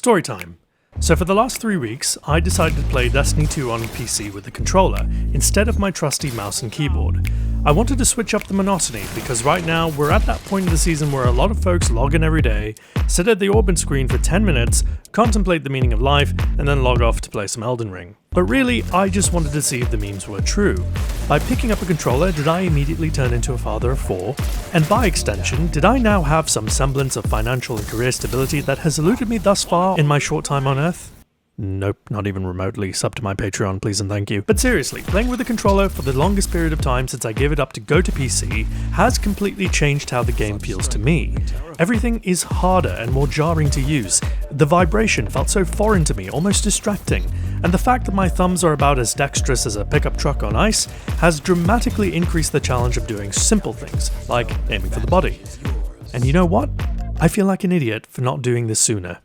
Story time. So for the last 3 weeks, I decided to play Destiny 2 on PC with the controller, instead of my trusty mouse and keyboard. I wanted to switch up the monotony, because right now we're at that point in the season where a lot of folks log in every day, sit at the orbit screen for 10 minutes, contemplate the meaning of life, and then log off to play some Elden Ring. But really, I just wanted to see if the memes were true. By picking up a controller, did I immediately turn into a father of 4? And by extension, did I now have some semblance of financial and career stability that has eluded me thus far in my short time on Earth? Nope, not even remotely. Sub to my Patreon, please and thank you. But seriously, playing with the controller for the longest period of time since I gave it up to go to PC has completely changed how the game feels to me. Everything is harder and more jarring to use. The vibration felt so foreign to me, almost distracting. And the fact that my thumbs are about as dexterous as a pickup truck on ice has dramatically increased the challenge of doing simple things, like aiming for the body. And you know what? I feel like an idiot for not doing this sooner.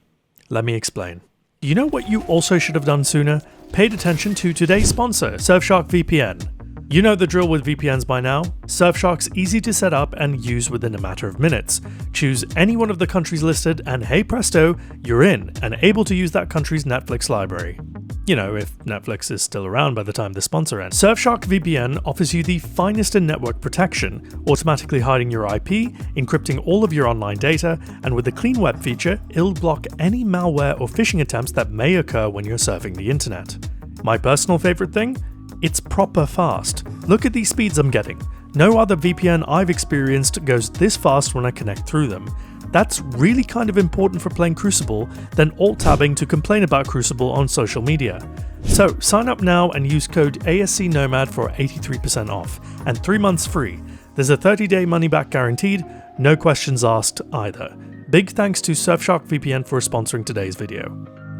Let me explain. You know what you also should have done sooner? Paid attention to today's sponsor, Surfshark VPN. You know the drill with VPNs by now. Surfshark's easy to set up and use within a matter of minutes. Choose any one of the countries listed and hey presto, you're in and able to use that country's Netflix library. You know, if Netflix is still around by the time the sponsor ends. Surfshark VPN offers you the finest in network protection, automatically hiding your IP, encrypting all of your online data, and with the clean web feature, it'll block any malware or phishing attempts that may occur when you're surfing the internet. My personal favorite thing? It's proper fast. Look at these speeds I'm getting. No other VPN I've experienced goes this fast when I connect through them. That's really kind of important for playing Crucible, then alt-tabbing to complain about Crucible on social media. So sign up now and use code ASC Nomad for 83% off, and 3 months free. There's a 30-day money-back guaranteed, no questions asked either. Big thanks to Surfshark VPN for sponsoring today's video.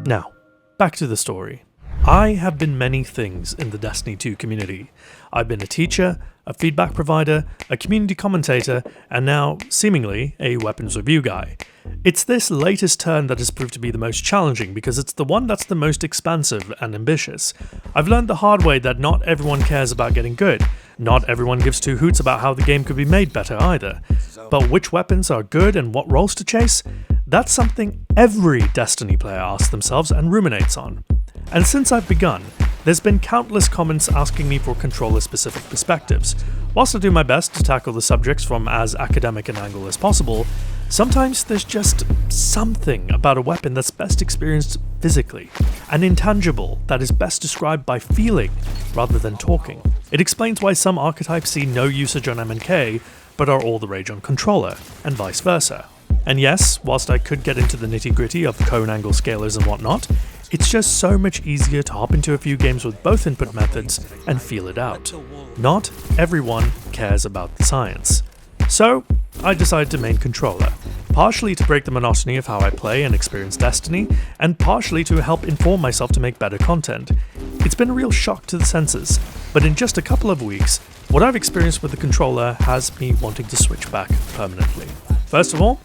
Now, back to the story. I have been many things in the Destiny 2 community. I've been a teacher, a feedback provider, a community commentator, and now, seemingly, a weapons review guy. It's this latest turn that has proved to be the most challenging because it's the one that's the most expansive and ambitious. I've learned the hard way that not everyone cares about getting good. Not everyone gives two hoots about how the game could be made better either. But which weapons are good and what roles to chase? That's something every Destiny player asks themselves and ruminates on. And since I've begun, there's been countless comments asking me for controller-specific perspectives. Whilst I do my best to tackle the subjects from as academic an angle as possible, sometimes there's just something about a weapon that's best experienced physically, an intangible that is best described by feeling rather than talking. It explains why some archetypes see no usage on M&K, but are all the rage on controller, and vice versa. And yes, whilst I could get into the nitty-gritty of cone angle scalars and whatnot, it's just so much easier to hop into a few games with both input methods and feel it out. Not everyone cares about the science. So, I decided to main controller, partially to break the monotony of how I play and experience Destiny, and partially to help inform myself to make better content. It's been a real shock to the senses, but in just a couple of weeks, what I've experienced with the controller has me wanting to switch back permanently. First of all,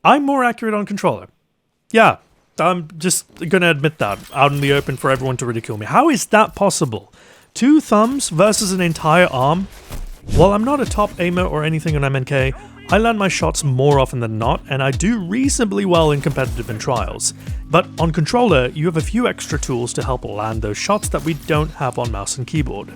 I'm more accurate on controller. Yeah. I'm just gonna admit that out in the open for everyone to ridicule me. How is that possible? 2 thumbs versus an entire arm? While I'm not a top aimer or anything on M&K, I land my shots more often than not, and I do reasonably well in competitive and trials. But on controller, you have a few extra tools to help land those shots that we don't have on mouse and keyboard.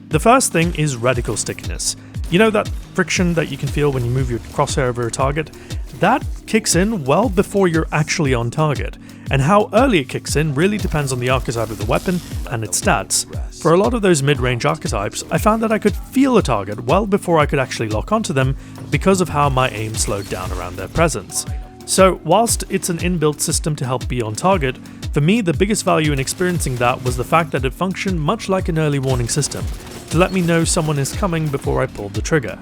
The first thing is reticle stickiness. You know that friction that you can feel when you move your crosshair over a target? That kicks in well before you're actually on target, and how early it kicks in really depends on the archetype of the weapon and its stats. For a lot of those mid-range archetypes, I found that I could feel a target well before I could actually lock onto them because of how my aim slowed down around their presence. So whilst it's an inbuilt system to help be on target, for me the biggest value in experiencing that was the fact that it functioned much like an early warning system, to let me know someone is coming before I pulled the trigger.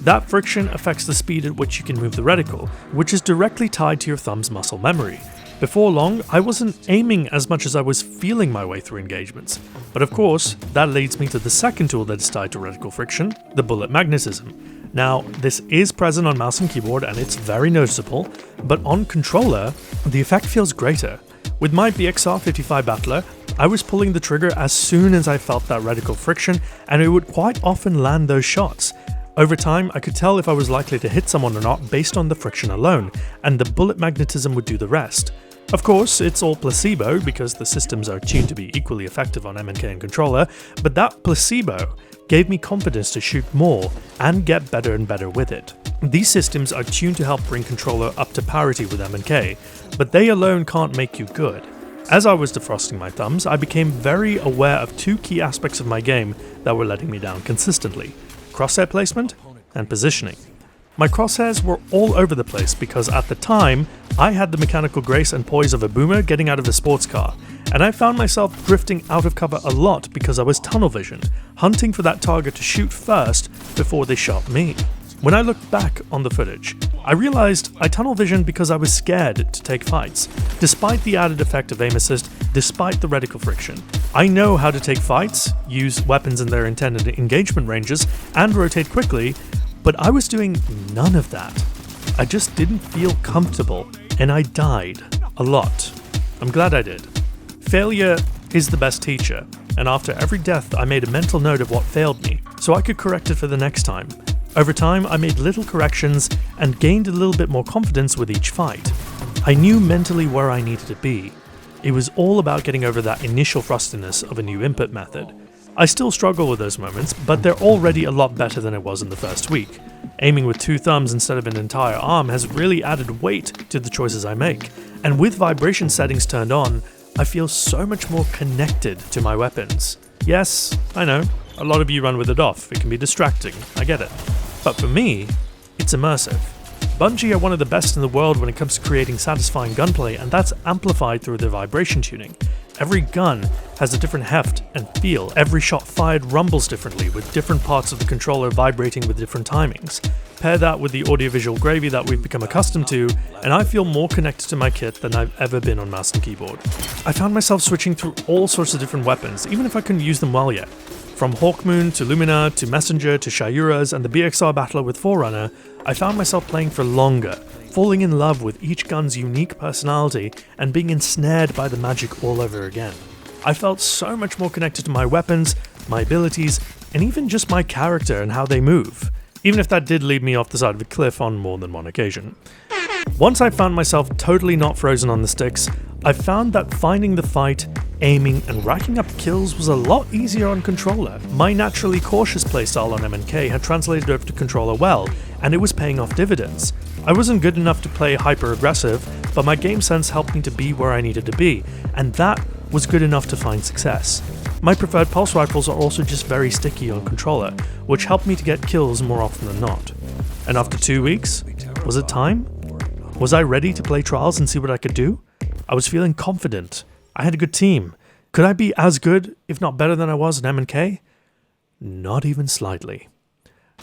That friction affects the speed at which you can move the reticle, which is directly tied to your thumb's muscle memory. Before long, I wasn't aiming as much as I was feeling my way through engagements. But of course, that leads me to the second tool that is tied to reticle friction, the bullet magnetism. Now, this is present on mouse and keyboard and it's very noticeable, but on controller, the effect feels greater. With my BXR55 Battler, I was pulling the trigger as soon as I felt that reticle friction, and it would quite often land those shots. Over time, I could tell if I was likely to hit someone or not based on the friction alone, and the bullet magnetism would do the rest. Of course, it's all placebo because the systems are tuned to be equally effective on MNK and controller, but that placebo gave me confidence to shoot more and get better and better with it. These systems are tuned to help bring controller up to parity with MNK, but they alone can't make you good. As I was defrosting my thumbs, I became very aware of two key aspects of my game that were letting me down consistently: crosshair placement and positioning. My crosshairs were all over the place because at the time, I had the mechanical grace and poise of a boomer getting out of a sports car, and I found myself drifting out of cover a lot because I was tunnel visioned, hunting for that target to shoot first before they shot me. When I looked back on the footage, I realized I tunnel visioned because I was scared to take fights. Despite the added effect of aim assist, despite the reticle friction, I know how to take fights, use weapons in their intended engagement ranges, and rotate quickly, but I was doing none of that. I just didn't feel comfortable, and I died a lot. I'm glad I did. Failure is the best teacher, and after every death I made a mental note of what failed me, so I could correct it for the next time. Over time, I made little corrections and gained a little bit more confidence with each fight. I knew mentally where I needed to be. It was all about getting over that initial frostiness of a new input method. I still struggle with those moments, but they're already a lot better than it was in the first week. Aiming with 2 thumbs instead of an entire arm has really added weight to the choices I make, and with vibration settings turned on, I feel so much more connected to my weapons. Yes, I know, a lot of you run with it off, it can be distracting, I get it. But for me, it's immersive. Bungie are one of the best in the world when it comes to creating satisfying gunplay, and that's amplified through their vibration tuning. Every gun has a different heft and feel, every shot fired rumbles differently with different parts of the controller vibrating with different timings. Pair that with the audiovisual gravy that we've become accustomed to, and I feel more connected to my kit than I've ever been on mouse and keyboard. I found myself switching through all sorts of different weapons, even if I couldn't use them well yet. From Hawkmoon to Lumina to Messenger to Shayura's and the BXR battler with Forerunner, I found myself playing for longer, falling in love with each gun's unique personality and being ensnared by the magic all over again. I felt so much more connected to my weapons, my abilities, and even just my character and how they move, even if that did lead me off the side of a cliff on more than one occasion. Once I found myself totally not frozen on the sticks, I found that finding the fight, aiming, and racking up kills was a lot easier on controller. My naturally cautious playstyle on MNK had translated over to controller well, and it was paying off dividends. I wasn't good enough to play hyper-aggressive, but my game sense helped me to be where I needed to be, and that was good enough to find success. My preferred pulse rifles are also just very sticky on controller, which helped me to get kills more often than not. And after 2 weeks, was it time? Was I ready to play trials and see what I could do? I was feeling confident. I had a good team. Could I be as good, if not better than I was in M&K? Not even slightly.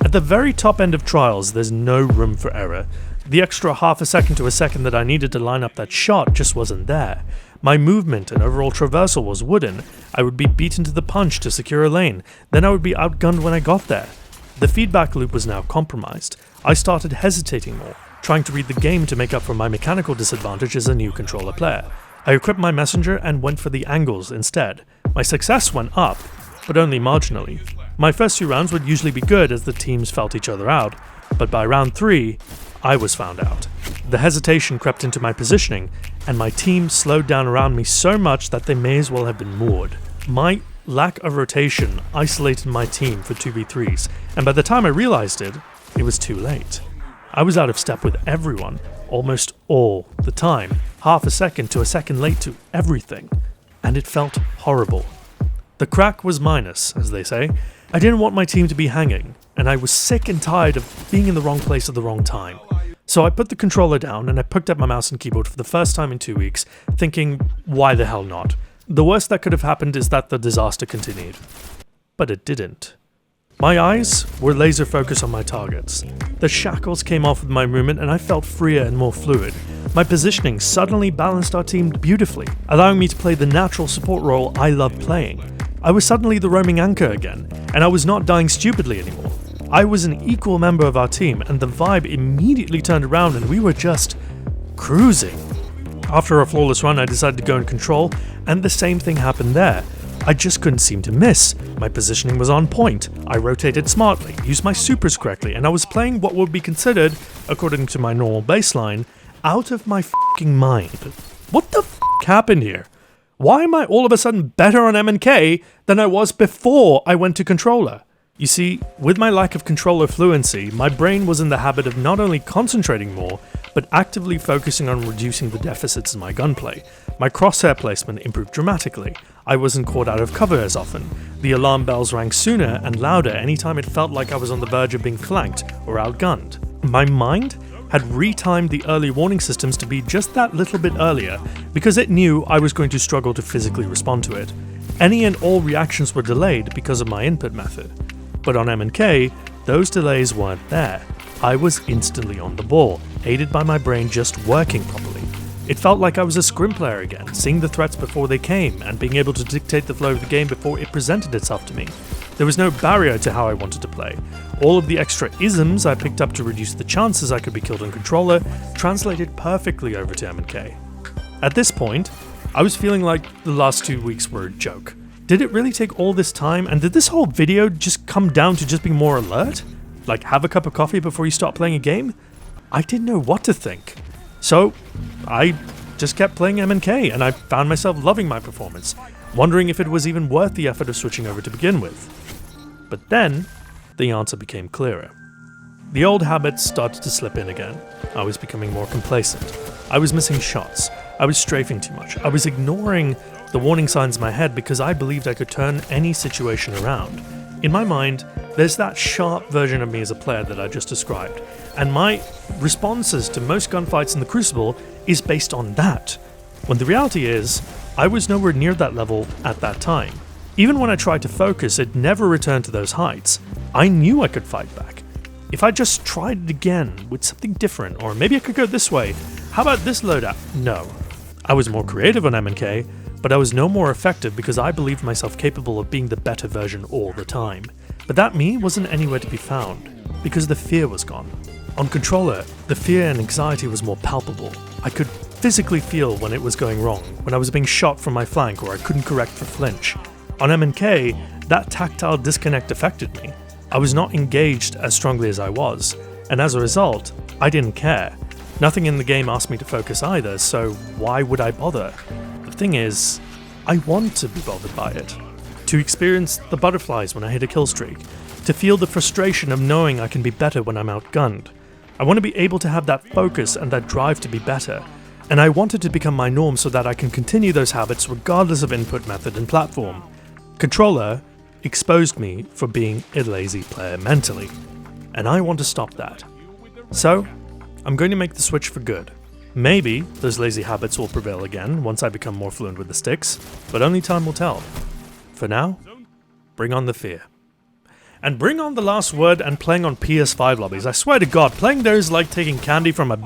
At the very top end of trials, there's no room for error. The extra half a second to a second that I needed to line up that shot just wasn't there. My movement and overall traversal was wooden. I would be beaten to the punch to secure a lane, then I would be outgunned when I got there. The feedback loop was now compromised. I started hesitating more, trying to read the game to make up for my mechanical disadvantage as a new controller player. I equipped my messenger and went for the angles instead. My success went up, but only marginally. My first 2 rounds would usually be good as the teams felt each other out, but by round 3, I was found out. The hesitation crept into my positioning, and my team slowed down around me so much that they may as well have been moored. My lack of rotation isolated my team for 2v3s, and by the time I realized it, it was too late. I was out of step with everyone, almost all the time, half a second to a second late to everything, and it felt horrible. The crack was minus, as they say. I didn't want my team to be hanging, and I was sick and tired of being in the wrong place at the wrong time. So I put the controller down and I picked up my mouse and keyboard for the first time in 2 weeks, thinking, why the hell not? The worst that could have happened is that the disaster continued. But it didn't. My eyes were laser focused on my targets. The shackles came off with my movement and I felt freer and more fluid. My positioning suddenly balanced our team beautifully, allowing me to play the natural support role I love playing. I was suddenly the roaming anchor again, and I was not dying stupidly anymore. I was an equal member of our team, and the vibe immediately turned around and we were just cruising. After a flawless run, I decided to go in control, and the same thing happened there. I just couldn't seem to miss. My positioning was on point. I rotated smartly, used my supers correctly, and I was playing what would be considered, according to my normal baseline, out of my f***ing mind. What the f happened here? Why am I all of a sudden better on M&K than I was before I went to controller? You see, with my lack of controller fluency, my brain was in the habit of not only concentrating more, but actively focusing on reducing the deficits in my gunplay. My crosshair placement improved dramatically. I wasn't caught out of cover as often. The alarm bells rang sooner and louder anytime it felt like I was on the verge of being flanked or outgunned. My mind had retimed the early warning systems to be just that little bit earlier because it knew I was going to struggle to physically respond to it. Any and all reactions were delayed because of my input method. But on M&K, those delays weren't there. I was instantly on the ball, aided by my brain just working properly. It felt like I was a scrim player again, seeing the threats before they came and being able to dictate the flow of the game before it presented itself to me. There was no barrier to how I wanted to play. All of the extra isms I picked up to reduce the chances I could be killed on controller translated perfectly over to M&K. At this point, I was feeling like the last 2 weeks were a joke. Did it really take all this time, and did this whole video just come down to just being more alert? Like have a cup of coffee before you start playing a game? I didn't know what to think. So I just kept playing M&K, and I found myself loving my performance, wondering if it was even worth the effort of switching over to begin with. But then, the answer became clearer. The old habits started to slip in again. I was becoming more complacent. I was missing shots. I was strafing too much. I was ignoring the warning signs in my head because I believed I could turn any situation around. In my mind, there's that sharp version of me as a player that I just described, and my responses to most gunfights in the Crucible is based on that, when the reality is, I was nowhere near that level at that time. Even when I tried to focus, it never returned to those heights. I knew I could fight back. If I just tried it again with something different, or maybe I could go this way, how about this loadout? No. I was more creative on M&K, but I was no more effective because I believed myself capable of being the better version all the time. But that me wasn't anywhere to be found, because the fear was gone. On controller, the fear and anxiety was more palpable. I could physically feel when it was going wrong, when I was being shot from my flank or I couldn't correct for flinch. On M&K, that tactile disconnect affected me. I was not engaged as strongly as I was, and as a result, I didn't care. Nothing in the game asked me to focus either, so why would I bother? The thing is, I want to be bothered by it. To experience the butterflies when I hit a kill streak. To feel the frustration of knowing I can be better when I'm outgunned. I want to be able to have that focus and that drive to be better. And I want it to become my norm so that I can continue those habits regardless of input method and platform. Controller exposed me for being a lazy player mentally. And I want to stop that. So, I'm going to make the switch for good. Maybe those lazy habits will prevail again once I become more fluent with the sticks, but only time will tell. For now, bring on the fear. And bring on the last word and playing on PS5 lobbies. I swear to God, playing those is like taking candy from a